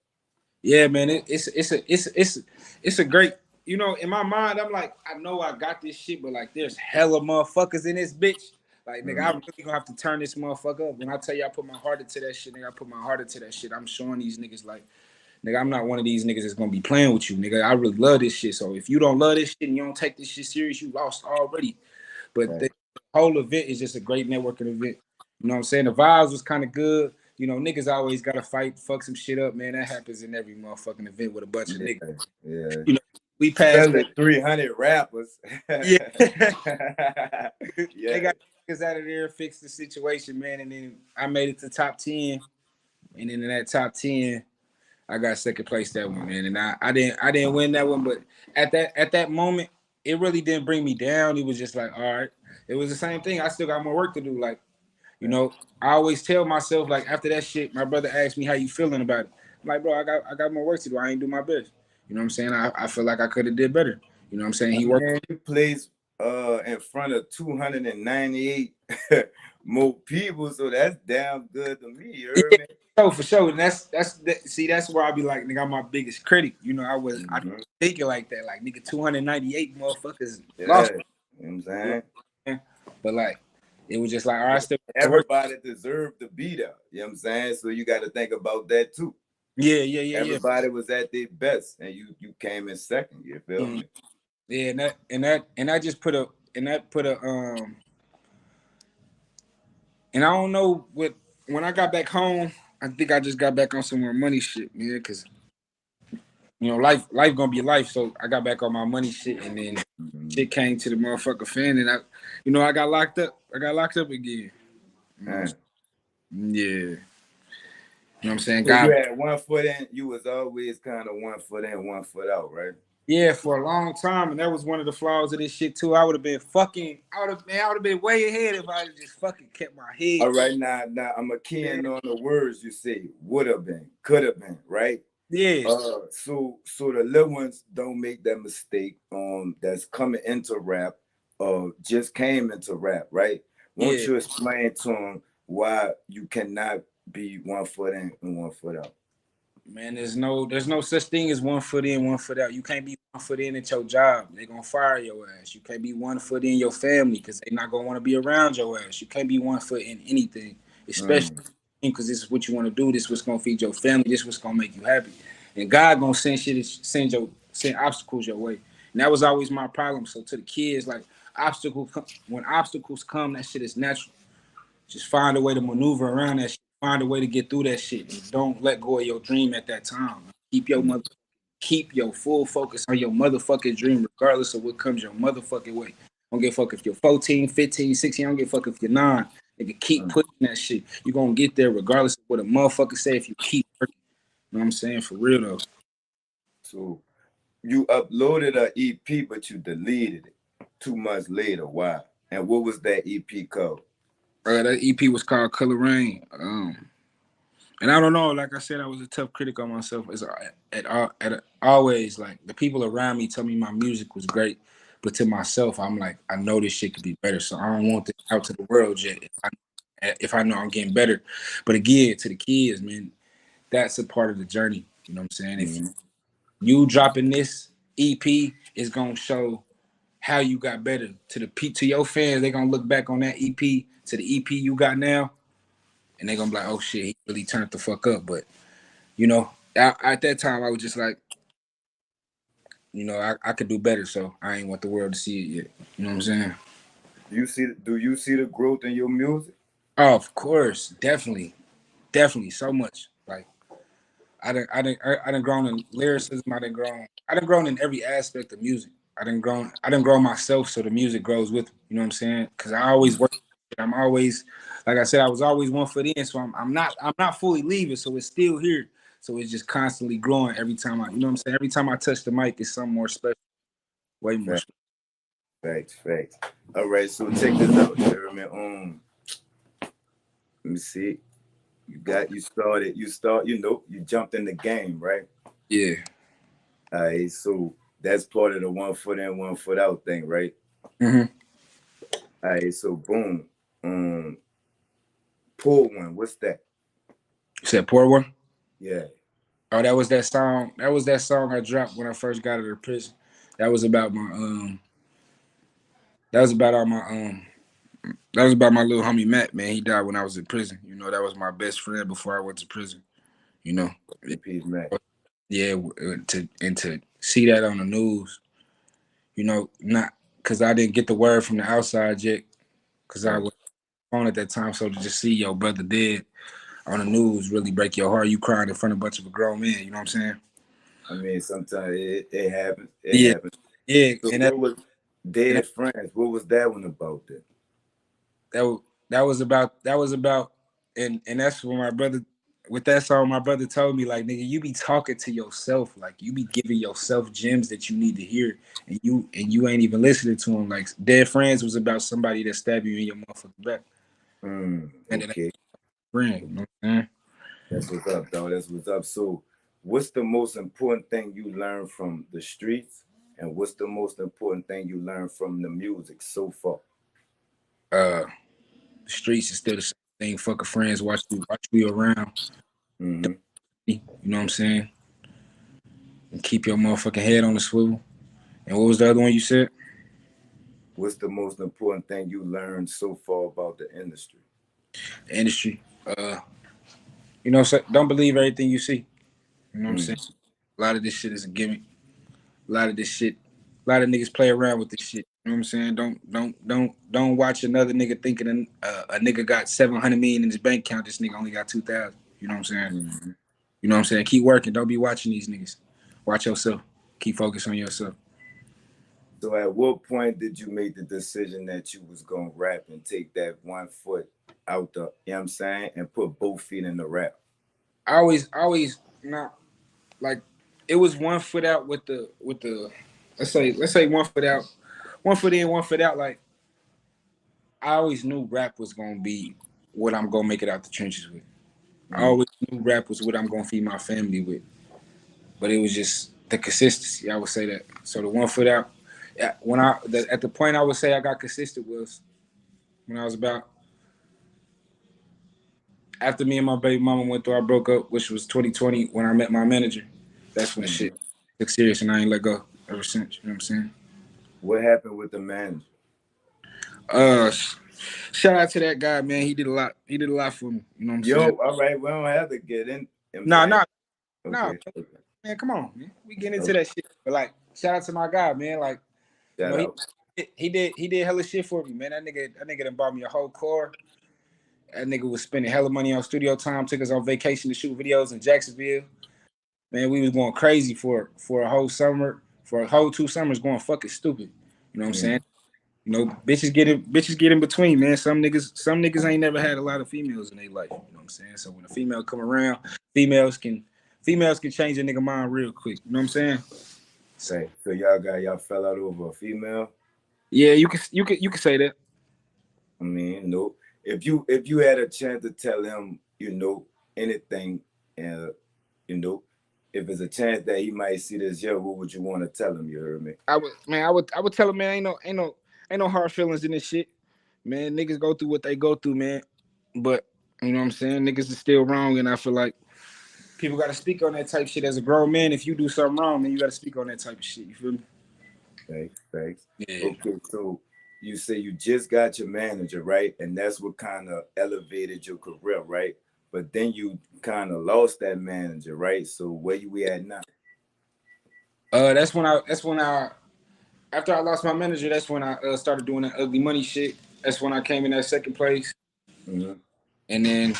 Yeah, man. It's a great. You know, in my mind, I'm like, I know I got this shit, but like, there's hella motherfuckers in this bitch. Like, nigga, I'm really gonna have to turn this motherfucker up. When I tell you I put my heart into that shit, nigga, I put my heart into that shit. I'm showing these niggas like, nigga, I'm not one of these niggas that's gonna be playing with you, nigga. I really love this shit. So if you don't love this shit and you don't take this shit serious, you lost already. But the whole event is just a great networking event. You know what I'm saying? The vibes was kind of good. You know, niggas always gotta fight, fuck some shit up, man. That happens in every motherfucking event with a bunch of niggas.
Yeah.
You know, we passed
that 300 rappers.
Yeah. They got niggas out of there, fixed the situation, man. And then I made it to top 10. And then in that top 10, I got second place that one, man. And I didn't win that one, but at that moment, it really didn't bring me down. It was just like, all right. It was the same thing. I still got more work to do. Like, you know, I always tell myself, like, after that shit, my brother asked me how you feeling about it. I'm like, bro, I got more work to do. I ain't do my best. You know what I'm saying? I feel like I could have did better. You know what I'm saying? He worked.
Man, you plays in front of 298 more people, so that's damn good to me. You heard me?
Oh, for sure. And that's where I be like, nigga, I'm my biggest critic. You know, I thinking like that, like, nigga, 298 motherfuckers lost.
You know what I'm saying?
But like, it was just like, all right, still
everybody deserved to be there. You know what I'm saying? So you got to think about that too.
Yeah.
Everybody was at their best, and you came in second. You feel me?
Yeah, and I just put a and I don't know what, when I got back home, I think I just got back on some more money shit, man, because you know, life gonna be life. So I got back on my money shit, and then shit came to the motherfucker fan, and I got locked up. I got locked up again. Yeah. You know what I'm saying?
So you had 1 foot in, you was always kind of 1 foot in, 1 foot out, right?
Yeah, for a long time, and that was one of the flaws of this shit too. I would have been fucking. I would have been way ahead if I just fucking kept my head.
All right, now I'm a keying on the words you say. Would have been, could have been, right?
Yeah,
So the little ones don't make that mistake. That's coming into rap, just came into rap, right? Won't
yeah.
you explain to them why you cannot be 1 foot in and 1 foot out?
Man, there's no such thing as 1 foot in, 1 foot out. You can't be 1 foot in at your job. They're gonna fire your ass. You can't be 1 foot in your family because they're not gonna want to be around your ass. You can't be 1 foot in anything, especially
Mm,
because this is what you want to do. This is what's gonna feed your family. This is what's gonna make you happy. And God gonna send shit, send obstacles your way. And that was always my problem. So to the kids, like when obstacles come, that shit is natural. Just find a way to maneuver around that shit. Find a way to get through that shit. And don't let go of your dream at that time. Keep your full focus on your motherfucking dream, regardless of what comes your motherfucking way. Don't give a fuck if you're 14, 15, 16. I don't give a fuck if you're 9. Nigga, keep
mm.
pushing that shit. You're gonna get there regardless of what a motherfucker say if you keep working. You know what I'm saying? For real though.
So you uploaded a EP, but you deleted it 2 months later. Why? And what was that EP called?
That EP was called Color Rain. And I don't know, like I said, I was a tough critic on myself. Always like the people around me tell me my music was great, but to myself, I'm like, I know this shit could be better. So I don't want this out to the world yet. If I know I'm getting better, but again, to the kids, man, that's a part of the journey. You know what I'm saying? If
Mm-hmm.
you dropping this EP, is gonna show how you got better. To your fans, they're gonna look back on that EP to the EP you got now, and they're gonna be like, oh shit, he really turned the fuck up. But you know, at that time, I was just like, you know, I could do better, so I ain't want the world to see it yet. You know what I'm saying?
Do you see the growth in your music?
Oh, of course, definitely, so much. Like I done grown in lyricism. I done grown in every aspect of music. I done grown myself, so the music grows with me. You know what I'm saying? Because I always work. I'm always, like I said, I was always 1 foot in, so I'm not fully leaving, so it's still here. So it's just constantly growing every time you know what I'm saying? Every time I touch the mic, it's something more special, way more
Facts,
special.
facts. All right, so check this out, Jeremy. Let me see. You jumped in the game, right?
Yeah.
All right, so that's part of the 1 foot in, 1 foot out thing, right?
Mm-hmm.
All right, so boom. Pull one. What's that?
You said poor one?
Yeah.
Oh, that was that song. That was that song I dropped when I first got out of prison. That was about my that was about all my that was about my little homie Matt, man. He died when I was in prison. You know, that was my best friend before I went to prison. You know,
Peace, man.
yeah. To see that on the news, you know, not because I didn't get the word from the outside yet, because I
Right.
was on at that time. So to just see your brother dead on the news really break your heart. You crying in front of a bunch of grown men. You know what I'm saying?
I mean, sometimes it happens. It
Yeah,
happens.
yeah.
So
And
what was
and
Dead Friends? What was that one about then?
that that was about and that's when my brother with that song my brother told me like nigga you be talking to yourself like you be giving yourself gems that you need to hear and you ain't even listening to them like Dead Friends was about somebody that stabbed you in your motherfucking back and then
Okay.
friend you know what I'm saying?
That's what's up, though. That's what's up. So, what's the most important thing you learned from the streets, and what's the most important thing you learned from the music so far?
uh the streets is still the same thing fucking friends watch you around
Mm-hmm.
you know what I'm saying and keep your motherfucking head on the swivel and what was the other one you said?
What's the most important thing you learned so far about the industry?
The industry you know, so don't believe everything you see. You know what I'm saying?
Mm.
A lot of this shit is a gimmick. A lot of this shit, a lot of niggas play around with this shit. You know what I'm saying? Don't watch another nigga thinking a nigga got 700 million in his bank account. This nigga only got 2,000. You know what I'm saying?
Mm-hmm.
You know what I'm saying? Keep working. Don't be watching these niggas. Watch yourself. Keep focused on yourself.
So, at what point did you make the decision that you was gonna rap and take that 1 foot out the, you know what I'm saying, and put both feet in the rap?
I always not like it was 1 foot out with the let's say 1 foot out, 1 foot in, 1 foot out. Like I always knew rap was gonna be what I'm gonna make it out the trenches with. I always knew rap was what I'm gonna feed my family with. But it was just the consistency. I would say that. So the 1 foot out, at the point I would say I got consistent was when I was about after me and my baby mama went through our broke up, which was 2020 when I met my manager. That's when shit took serious and I ain't let go ever since. You know what I'm saying?
What happened with the manager?
Uh, Shout out to that guy, man. He did a lot. He did a lot for me. You know what I'm saying?
All right, we don't have to get in.
Nah,
Okay.
man. Come on, man. We get into that shit. But like, shout out to my guy, man. Like,
Shout out.
he did hella shit for me, man. That nigga done bought me a whole car. That nigga was spending hella money on studio time. Took us on vacation to shoot videos in Jacksonville. Man, we was going crazy for a whole summer, for a whole 2 summers, going fucking stupid. You know what I'm saying? You know, bitches get in between, man. Some niggas ain't never had a lot of females in their life. You know what I'm saying? So when a female come around, females can change a nigga mind real quick. You know what I'm saying?
So y'all fell out over a female?
Yeah, you can say that.
I mean, no. If you had a chance to tell him, anything, if it's a chance that he might see this year, what would you want to tell him? You heard me?
I would tell him, man, ain't no hard feelings in this shit. Man, niggas go through what they go through, man. But you know what I'm saying? Niggas is still wrong, and I feel like people gotta speak on that type of shit as a grown man. If you do something wrong, man, you gotta speak on that type of shit. You feel me?
Thanks.
Yeah.
Okay, so you say you just got your manager, right? And that's what kind of elevated your career, right? But then you kind of lost that manager, right? So where you at now?
That's when I after I lost my manager, that's when I started doing that ugly money shit. That's when I came in that second place.
Mm-hmm.
And then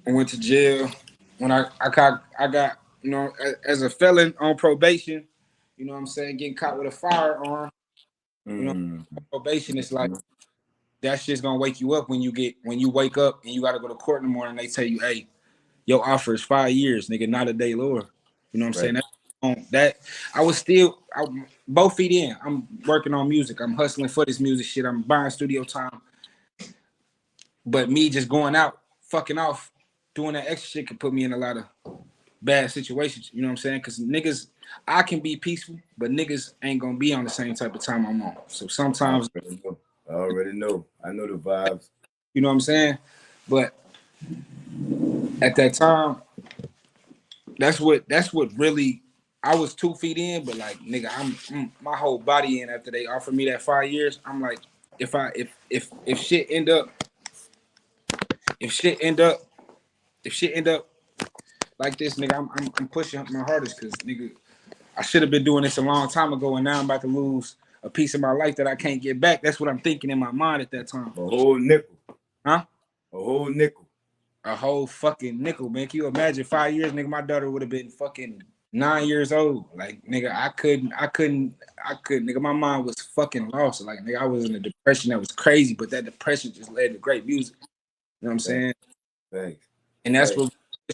I went to jail. When I got, you know, as a felon on probation, you know what I'm saying, getting caught with a firearm. You know, probation is like that shit's gonna wake you up when you wake up and you gotta go to court in the morning. They tell you, hey, your offer is 5 years, nigga, not a day lower. You know what I'm saying? That I was still both feet in. I'm working on music. I'm hustling for this music shit. I'm buying studio time. But me just going out, fucking off, doing that extra shit could put me in a lot of bad situations. You know what I'm saying? Because niggas, I can be peaceful, but niggas ain't gonna be on the same type of time I'm on. So sometimes
I already know. I know the vibes.
You know what I'm saying? But at that time, that's what really I was 2 feet in, but like nigga, I'm my whole body in after they offered me that 5 years. I'm like, if shit end up like this, nigga, I'm pushing my hardest because nigga, I should have been doing this a long time ago, and now I'm about to lose a piece of my life that I can't get back. That's what I'm thinking in my mind at that time.
A whole nickel.
Huh?
A whole nickel.
A whole fucking nickel, man. Can you imagine 5 years, nigga? My daughter would have been fucking 9 years old. Like, nigga, I couldn't, nigga, my mind was fucking lost. Like, nigga, I was in a depression that was crazy, but that depression just led to great music. You know what I'm saying?
Thanks.
And that's what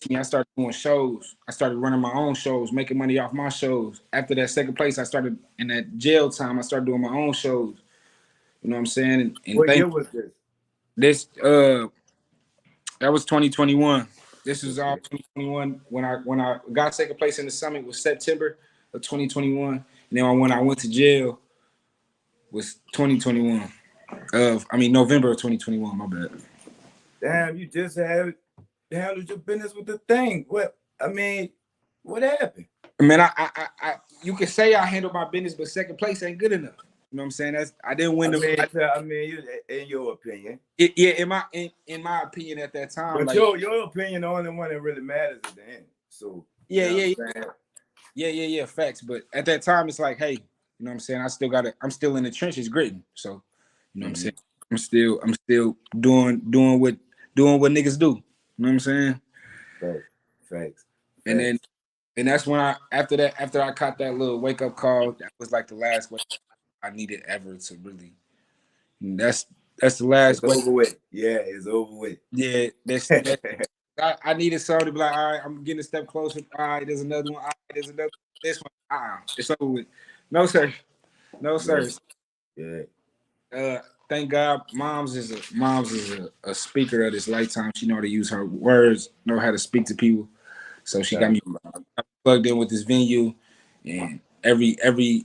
me. I started doing shows. I started running my own shows, making money off my shows. After that second place, I started in that jail time. I started doing my own shows. You know what I'm saying? And
what year was this?
This that was 2021. This is all 2021. When I got second place in the summit was September of 2021. And then when I went to jail was 2021. November of 2021. My bad.
Damn, you just handled your business with the thing. What happened?
Man, I you can say I handled my business, but second place ain't good enough. You know what I'm saying? I didn't win
in your opinion.
In my opinion at that time.
But
like,
your opinion the only one that really matters at the end. So
yeah, facts. But at that time, it's like, hey, you know what I'm saying? I'm still in the trenches gritting. So, you know what I'm saying? I'm still doing what niggas do. You know what I'm saying?
Facts.
And that's when after I caught that little wake up call, that was like the last wake I needed ever to really. That's the last.
It's over with. Yeah, it's over with.
Yeah, I needed something to be like, all right, I'm getting a step closer. All right, there's another one. All right, there's another. This one. It's over with. No sir, no sir.
Yeah.
Thank God, Mom's is a speaker of this lifetime. She know how to use her words, know how to speak to people. So she got me plugged in with this venue, and every 2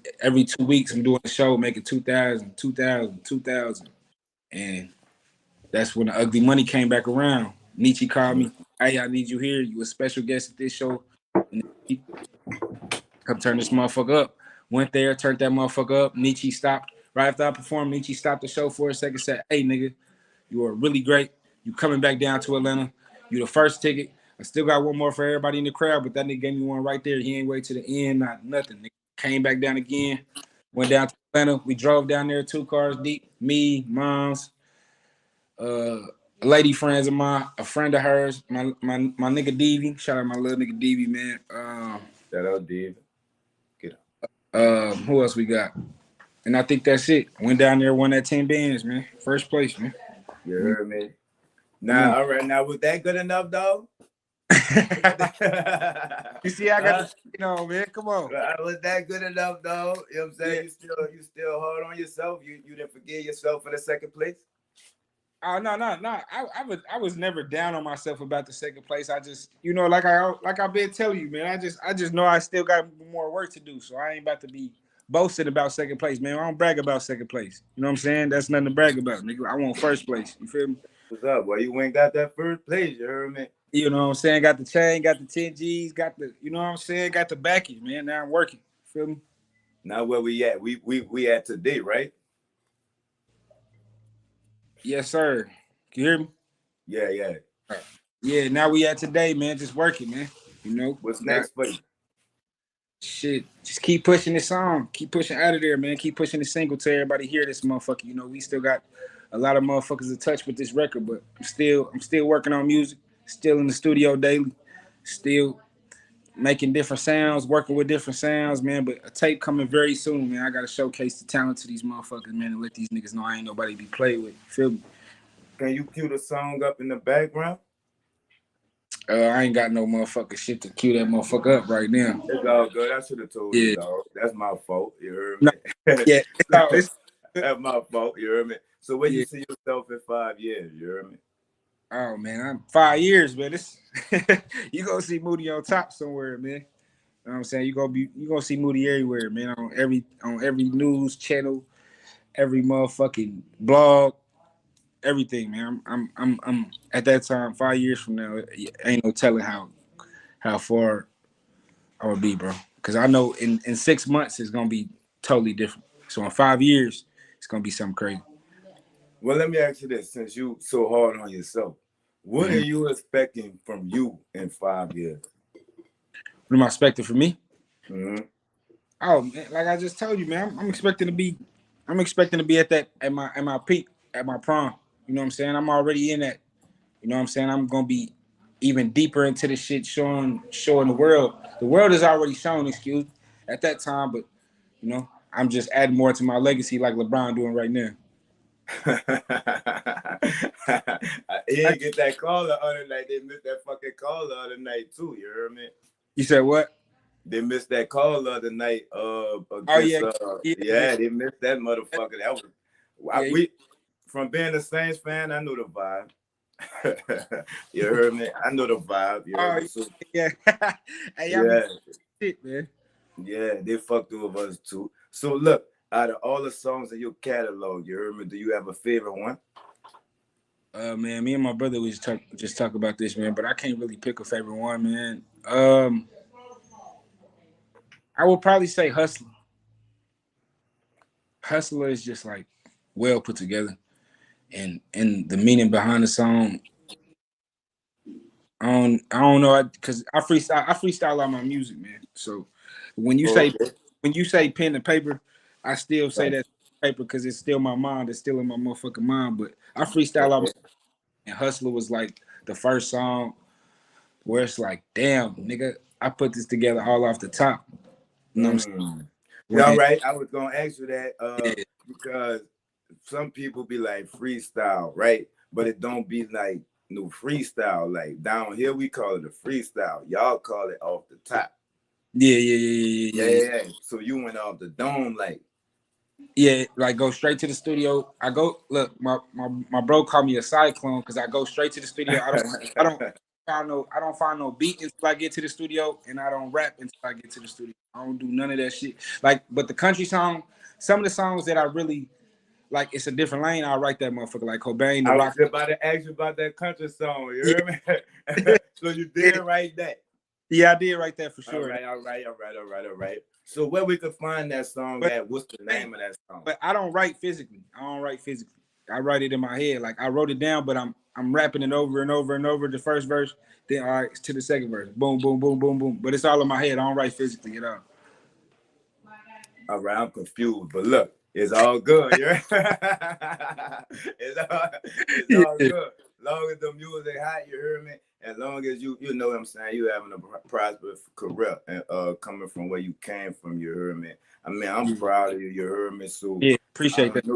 weeks I'm doing a show, making 2,000, and that's when the Ugly Money came back around. Nietzsche called me, hey, I need you here. You a special guest at this show, and come turn this motherfucker up. Went there, turned that motherfucker up. Nietzsche stopped. Right after I performed, Nietzsche stopped the show for a second, said, hey, nigga, you are really great. You coming back down to Atlanta. You the first ticket. I still got one more for everybody in the crowd, but that nigga gave me one right there. He ain't wait to the end, not nothing. Nigga came back down again, went down to Atlanta. We drove down there 2 cars deep. Me, Mom's, lady friends of mine, a friend of hers, my nigga Deevy. Shout out my little nigga Deevy, man.
Shout out Deevy.
Who else we got? And I think that's it. Went down there, won that 10 bands, man. First place, man.
You heard me. Now, all right. Now, was that good enough, though?
You see, I got man. Come on.
Was that good enough, though? You know what I'm saying? Yeah. You still hard on yourself. You didn't forgive yourself for the second place.
Oh no. I was never down on myself about the second place. I just, like I've been telling you, man. I just know I still got more work to do. So I ain't about to be boasting about second place, man. I don't brag about second place. You know what I'm saying? That's nothing to brag about, nigga. I want first place. You feel me?
What's up? Well, you went got that first place. You heard me?
You know what I'm saying? Got the chain, got the 10 G's, got the, you know what I'm saying? Got the backing, man. Now I'm working. Feel me?
Now where we at? We at today, right?
Yes, sir. Can you hear me?
Yeah.
Yeah, now we at today, man. Just working, man.
What's next for you?
Shit, just keep pushing this song. Keep pushing out of there, man. Keep pushing the single to everybody hear this motherfucker. We still got a lot of motherfuckers in touch with this record, but I'm still working on music. Still in the studio daily. Still making different sounds, working with different sounds, man. But a tape coming very soon, man. I gotta showcase the talent to these motherfuckers, man, and let these niggas know I ain't nobody to be played with. Feel me?
Can you cue the song up in the background?
I ain't got no motherfucking shit to cue that motherfucker up right now.
It's all good. I should have told you, dog. That's my fault. You heard me?
No, yeah,
that's my fault. You heard me? So where you see yourself in 5 years? You heard me?
Oh man, I'm 5 years, man. This you gonna see Moody on top somewhere, man. You know what I'm saying? You gonna see Moody everywhere, man. On every news channel, every motherfucking blog, everything, man. I'm at that time, 5 years from now, ain't no telling how far I would be, bro. Cause I know in 6 months it's gonna be totally different. So in 5 years, it's gonna be something crazy.
Well, let me ask you this: since you so hard on yourself, what are you expecting from you in 5 years?
What am I expecting from me?
Mm-hmm.
Oh man, like I just told you, man, I'm expecting to be at my peak, at my prime. You know what I'm saying? I'm already in that. You know what I'm saying? I'm gonna be even deeper into the shit, showing the world. The world has already shown, excuse me, at that time, but I'm just adding more to my legacy, like LeBron doing right now.
He didn't get that call the other night. They missed that fucking call the other night too. You heard me?
You said what?
They missed that call the other night. They missed that motherfucker. That was from being a Saints fan, I knew the vibe. You heard me? I know the vibe. You heard me? So,
yeah. Hey, shit, man.
Yeah, they fucked over us too. So look, out of all the songs in your catalog, you heard me? Do you have a favorite one?
Man, me and my brother we just talk about this, man. But I can't really pick a favorite one, man. I would probably say Hustler. Hustler is just like well put together, and the meaning behind the song. I don't know, because I freestyle out my music, man. So when you say pen and paper, I still say that paper because it's still my mind. It's still in my motherfucking mind. But I freestyle out. And Hustler was like the first song where it's like, damn, nigga, I put this together all off the top. You know what I'm saying?
Yeah, right. I was gonna ask you that because some people be like freestyle, right? But it don't be like new freestyle. Like down here, we call it a freestyle. Y'all call it off the top.
Yeah.
So you went off the dome, like.
Yeah, like go straight to the studio. I go look, my bro called me a cyclone because I go straight to the studio. I don't find no beat until I get to the studio, and I don't rap until I get to the studio. I don't do none of that shit. Like, but the country song, some of the songs that I really like, it's a different lane. I write that motherfucker like Cobain.
I was about to ask you about that country song. You hear me? So you did write that.
Yeah, I did write that for sure.
All right. So where we could find that song at? What's the name of that song?
But I don't write physically. I write it in my head. Like I wrote it down, but I'm rapping it over and over and over. The first verse, then all right to the second verse. Boom, boom, boom, boom, boom. But it's all in my head. I don't write physically at all.
All right, I'm confused, but look, it's all good. it's all good. Long as the music hot, you hear me? As long as you know what I'm saying, you having a prosperous career and coming from where you came from, you heard me. I mean, I'm proud of you, you heard me. So
yeah, appreciate that.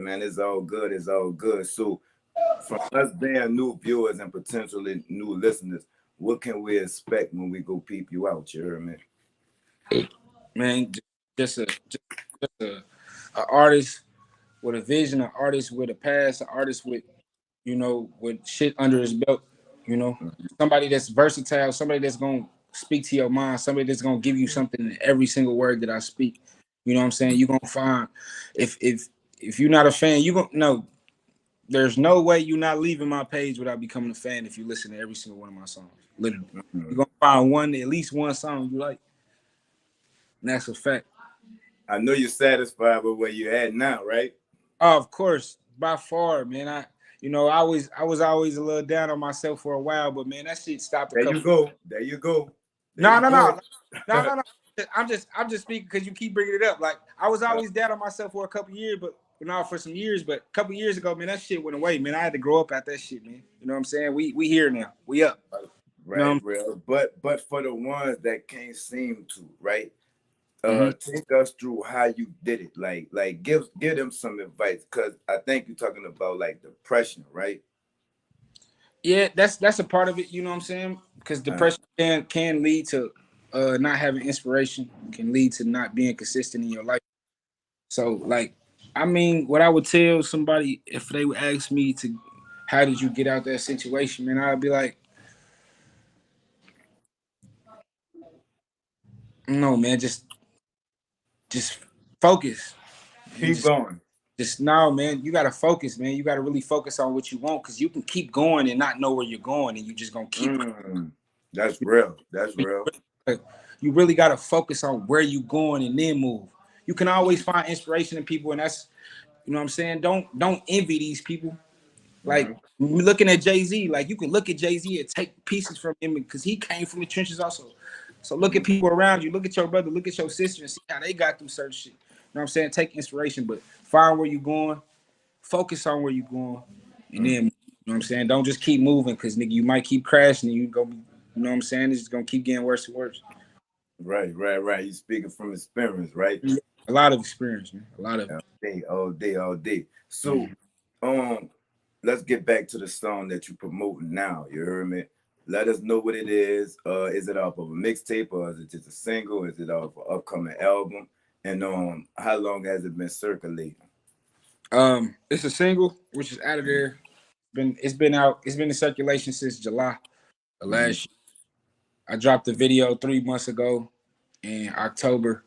Man, it's all good. It's all good. So from us being new viewers and potentially new listeners, what can we expect when we go peep you out, you heard me?
Man, just a artist with a vision, an artist with a past, an artist with, with shit under his belt, somebody that's versatile, somebody that's gonna speak to your mind, somebody that's gonna give you something in every single word that I speak. You know what I'm saying? You're gonna find if you're not a fan, you're gonna know there's no way you're not leaving my page without becoming a fan if you listen to every single one of my songs. Literally. You're gonna find at least one song you like. And that's a fact.
I know you're satisfied with where you're at now, right?
Oh, of course, by far, man. I was always a little down on myself for a while, but man, that shit stopped.
There you go.
No. I'm just speaking because you keep bringing it up. Like I was always down on myself for a couple years, but for some years. But a couple years ago, man, that shit went away, man. I had to grow up at that shit, man. You know what I'm saying? We here now. We up.
Right, real. But for the ones that can't seem to, right? Take us through how you did it. Like give them some advice, because I think you're talking about like depression, right?
Yeah, that's a part of it. You know what I'm saying? Because depression can lead to not having inspiration, can lead to not being consistent in your life. So, like, I mean, what I would tell somebody if they would ask me to, how did you get out that situation, man? I'd be like, no, man, just focus.
Keep going.
No, man, you gotta focus, man. You gotta really focus on what you want, because you can keep going and not know where you're going, and you just gonna keep.
That's real.
You really gotta focus on where you going and then move. You can always find inspiration in people, and that's, you know what I'm saying. Don't envy these people. Like looking at Jay-Z, like you can look at Jay-Z and take pieces from him because he came from the trenches also. So look at people around you, look at your brother, look at your sister, and see how they got through certain shit. You know what I'm saying? Take inspiration, but find where you're going, focus on where you're going, and then, you know what I'm saying? Don't just keep moving, because nigga, you might keep crashing and you go, you know what I'm saying? It's just gonna keep getting worse and worse.
Right. You speaking from experience, right?
A lot of experience, man. A lot of
all day. So, let's get back to the song that you're promoting now. You heard me? Let us know what it is. Is it off of a mixtape, or is it just a single? Is it off an upcoming album? And how long has it been circulating?
It's a single, which is out of there. It's been out. It's been in circulation since July of last year. I dropped the video 3 months ago in October.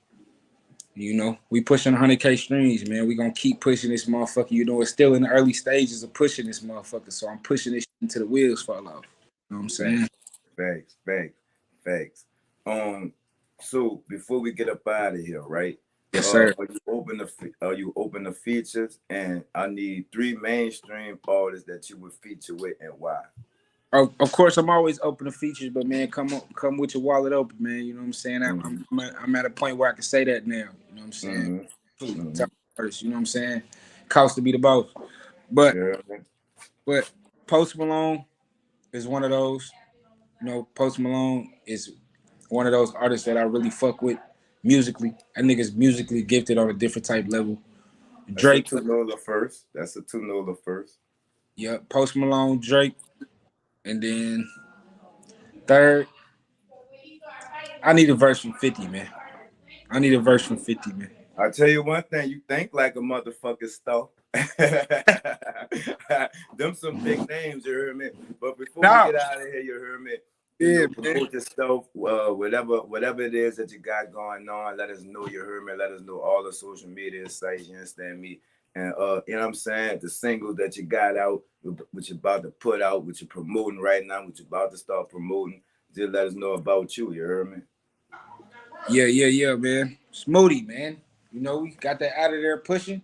You know, we pushing 100K streams, man. We gonna keep pushing this motherfucker. You know, it's still in the early stages of pushing this motherfucker. So I'm pushing this until the wheels fall off. You know what I'm saying?
Facts. So before we get up out of here, right?
Yes, sir.
Are you open the features? And I need 3 mainstream artists that you would feature with, and why?
Of course, I'm always open to features, but man, come with your wallet open, man. You know what I'm saying? I'm at a point where I can say that now. You know what I'm saying? Artists, you know what I'm saying? Cost to be the boss, but Post Malone is one of those. You know, Post Malone is one of those artists that I really fuck with musically. That nigga's musically gifted on a different type level. Drake.
That's a two Nola first.
Yeah, Post Malone, Drake, And then third, I need a verse from 50, man. I need a verse from 50, man.
I'll tell you one thing, you think like a motherfucking star. Them some big names, you heard me. But before we
No.
get out of here, you heard me.
Yeah,
Promote your stuff, whatever it is that you got going on. Let us know, you heard me. Let us know all the social media sites, you understand me. And you know what I'm saying? The singles that you got out, what you're about to put out, what you're promoting right now, what you're about to start promoting. Just let us know about you heard me.
Yeah, man. It's Moody, man. You know, we got that out of there pushing.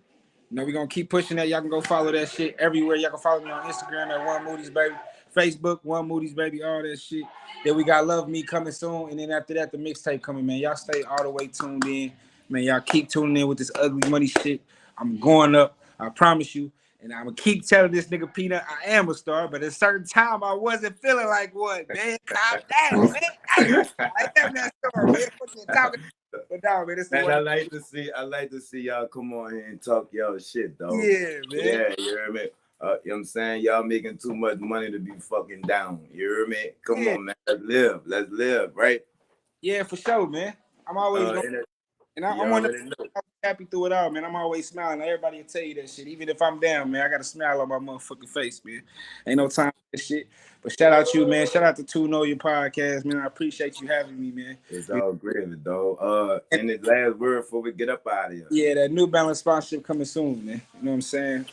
You know, we're gonna keep pushing that. Y'all can go follow that shit everywhere. Y'all can follow me on Instagram at One Moody's Baby, Facebook, One Moody's Baby, all that shit. Then we got Love Me coming soon. And then after that, the mixtape coming, man. Y'all stay all the way tuned in. Man, y'all keep tuning in with this ugly money shit. I'm going up. I promise you. And I'm gonna keep telling this nigga Peanut I am a star, but at a certain time I wasn't feeling like one, man. Calm down, man. Hey, I am that star, man. Talking. But no, man, it's the
Man,
one.
I like to see y'all come on here and talk y'all shit, though.
Yeah, man.
Yeah, you hear me? You know what I'm saying? Y'all making too much money to be fucking down. You hear me? Come on, man. Let's live, right?
Yeah, for sure, man. I'm always going. And I'm one of the happy through it all, man. I'm always smiling. Everybody will tell you that shit. Even if I'm down, man, I got a smile on my motherfucking face, man. Ain't no time for this shit. But shout out you, man. Shout out to Know Your Podcast, man. I appreciate you having me, man.
It's all great, though. And the last word before we get up out of here.
Yeah, that New Balance sponsorship coming soon, man. You know what I'm saying?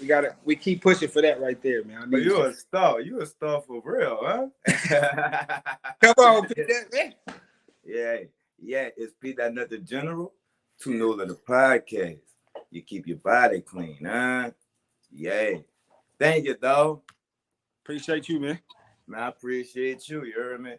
We keep pushing for that right there, man.
But you a star. You a star for real, huh?
Come on, man.
Yeah. It's Pete That Nothing General. To Nola the Podcast. You keep your body clean, huh? Yeah. Thank you, though.
Appreciate you, man.
Man, I appreciate you. You heard me?